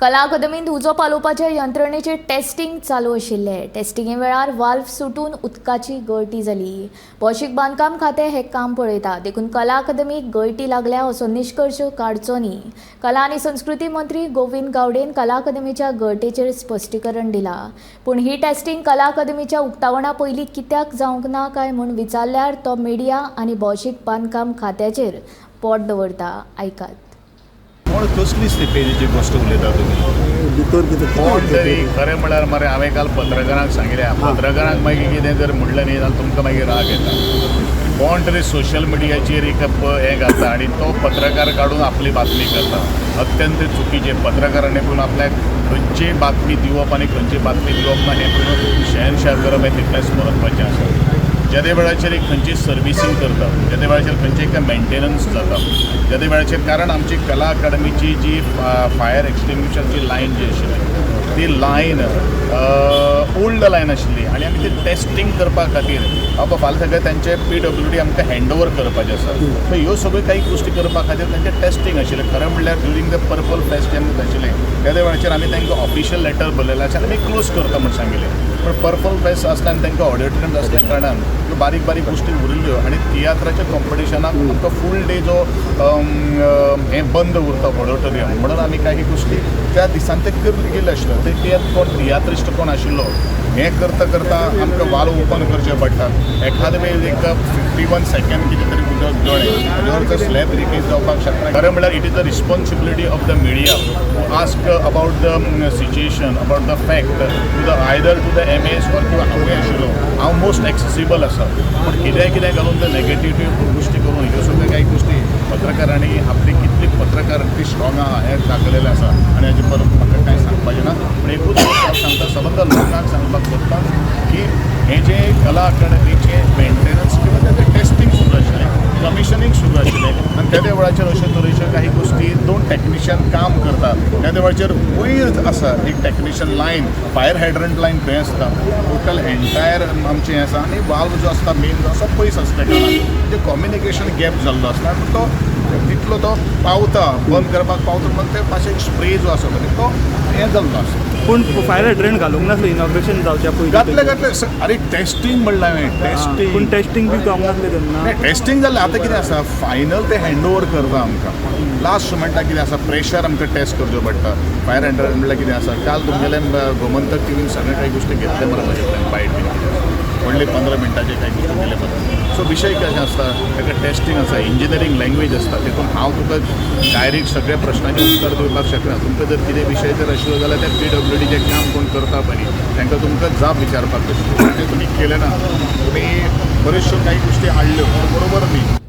कला अकादमींत उजो पालोवपाच्या यंत्रणेचे टेस्टिंग चालू आशिल्ले। टेस्टिंगे वेळार वाल्व सुटून उदकाची गळटी जाली। भौशीक बांदकाम खातें हे काम पळयता, देखून कला अकादमीक गळटी लागल्या असो निश्कर्श काडचो न्ही। कला आनी संस्कृती मंत्री गोविंद गावडेन कला अकादमीच्या गळटेचेर स्पश्टीकरण दिलां, पूण ही टेस्टिंग कला अकादमीच्या उक्तावणा पयलीं कित्याक जावंक ना काय म्हूण विचारल्यार तो मिडिया आनी भौशीक बांदकाम खात्याचेर पोट दवरता। आयकात। कोण कसली स्टेपेजीची गोष्ट उलयता तुमी? कोण तरी खरें म्हळ्यार मरे हांवें काल पत्रकारांक सांगिल्लें, पत्रकारांक मागीर कितें जर म्हणलें न्ही जाल्यार तुमकां मागीर राग येता। कोण तरी सोशल मिडियाचेर एक हें घालता आनी तो पत्रकार काडून आपली बातमी करता। अत्यंत चुकीचें। पत्रकारांनी पूण आपल्याक खंयची बातमी दिवप आनी खंयची बातमी दिवप ना हें पूण शहनशाह करप हें तितलेंच महत्वाचें आसा। ज्या वेळाचेर एक खंयची सर्विसींग करता, ज्या वेळाचेर खंयचें एक मेंटेनन्स जाता, ज्या वेळाचेर कारण आमची कला अकादमीची जी फायर एक्सटिंग्विशरची लायन जी आशिल्ली ती लायन ओल्ड लायन आशिल्ली आनी आमी ती टेस्टिंग करपा खातीर फाल्यां सगळें तेंचे PWD आमकां हँडओवर करपाचें आसा। सो ह्यो सगळ्यो काही गोश्टी करपा खातीर तेंचें टेस्टिंग आशिल्लें। खरें म्हणल्यार ड्युरींग द पर्पल फेस्ट जेन्ना आशिल्लें त्या वेळाचेर आमी तांकां ऑफिशियल लेटर बरयल्लें आसा आनी आमी क्लोज करता म्हूण सांगिल्लें। पण पर्पल फेस्ट आसल्यान तांकां ऑडिटोरियम आसल्या कारणान ह्यो बारीक बारीक गोश्टी उरिल्ल्यो आनी तियात्राच्या कॉम्पिटिशनाक आमकां फूल डे जो हें बंद उरता ऑडिटोरियम, म्हणून आमी काही गोश्टी त्या दिसान ते केल्ले आशिल्ल्यो। ते कोण तियात्रिस्ट कोण आशिल्लो हें करता करता आमकां वाल्व ओपन करचें पडटा। एखादे वेळी एक 51 सेकंड कितें तरी उदक गळ्ळें, ताजेर जर स्लॅब रिलीज जावपाक शकता। खरें म्हणल्यार it is the responsibility of the media to ask about the situation, about the fact to the either to the MS or to हांवें आशिल्लो। हांव मोस्ट एक्सेसिबल आसा, पूण कितें घालून द नेगेटिव्ह गोश्टी करून ह्यो सगळ्यो काही गोश्टी पत्रकारांनी आपली कितली पत्रकार कितली स्ट्रॉंग आहा हें दाखयलेलें आसा आनी हाजे परत म्हाका कांय सांगपाचें ना। पूण एकूच गोश्ट हांव सांगता, सबंद लोकांक सांगपाक सोदता की हें जें कला अकादमीचें मेंटेनन्स किंवा तें टेस्टिंग सुरू आशिल्लें, कमिशनिंग सुरू आशिल्लें आनी त्या वेळाचेर अशे तरेच्यो काही गोश्टी 2 टेक्निशियन काम करतात। त्या वेळाचेर वयर आसा एक technician line, fire hydrant line खंय आसता, टोटल एंटायर आमचें हें आसा आनी वाल्व जो आसता मेन जो आसा पयस आसल्या कारणान म्हणजे कम्युनिकेशन गॅप जाल्लो आसता आनी तो तितलो तो पावता बंद करपाक पावता म्हणून ते मातशें स्प्रे जो आसा पळय तो हें जाल्लो आसा। पूण फायर हायड्रंट घालूंक नासलें इनॉग्रेशन जावच्या पयलीं? घातलें अरे टेस्टिंग म्हणलें हांवें, टेस्टिंग। पूण टेस्टिंग बी जावंक नासलें तेन्ना? टेस्टिंग जालें, आतां कितें आसा फायनल ते हँडओवर करता आमकां। लास्ट मोमेंटाक कितें आसा प्रेशर आमकां टेस्ट करचो पडटा। फायर हायड्रंट म्हणल्यार कितें आसा, काल तुमगेलें गोमंतक टीव्हीन सगळे काही गोश्टी घेतले मरे म्हजे बायट बीन व्हडले 15 मिनटाचे काही गोश्टी दिले पडटा। सो विशय कशें आसता, ताका टेस्टिंग आसा, इंजिनियरींग लँग्वेज आसता, तितून हांव तुका डायरेक्ट सगळ्या प्रश्नांचें उत्तर दिवपाक शकना। तुमकां जर कितें विशय जर आशिल्लो जाल्यार त्या PWD काम कोण करता पळय तांकां तुमकां जाप विचारपाक पडटा। तें तुमी केलें ना, तुमी बऱ्योचश्यो काही गोश्टी हाडल्यो बरोबर न्ही।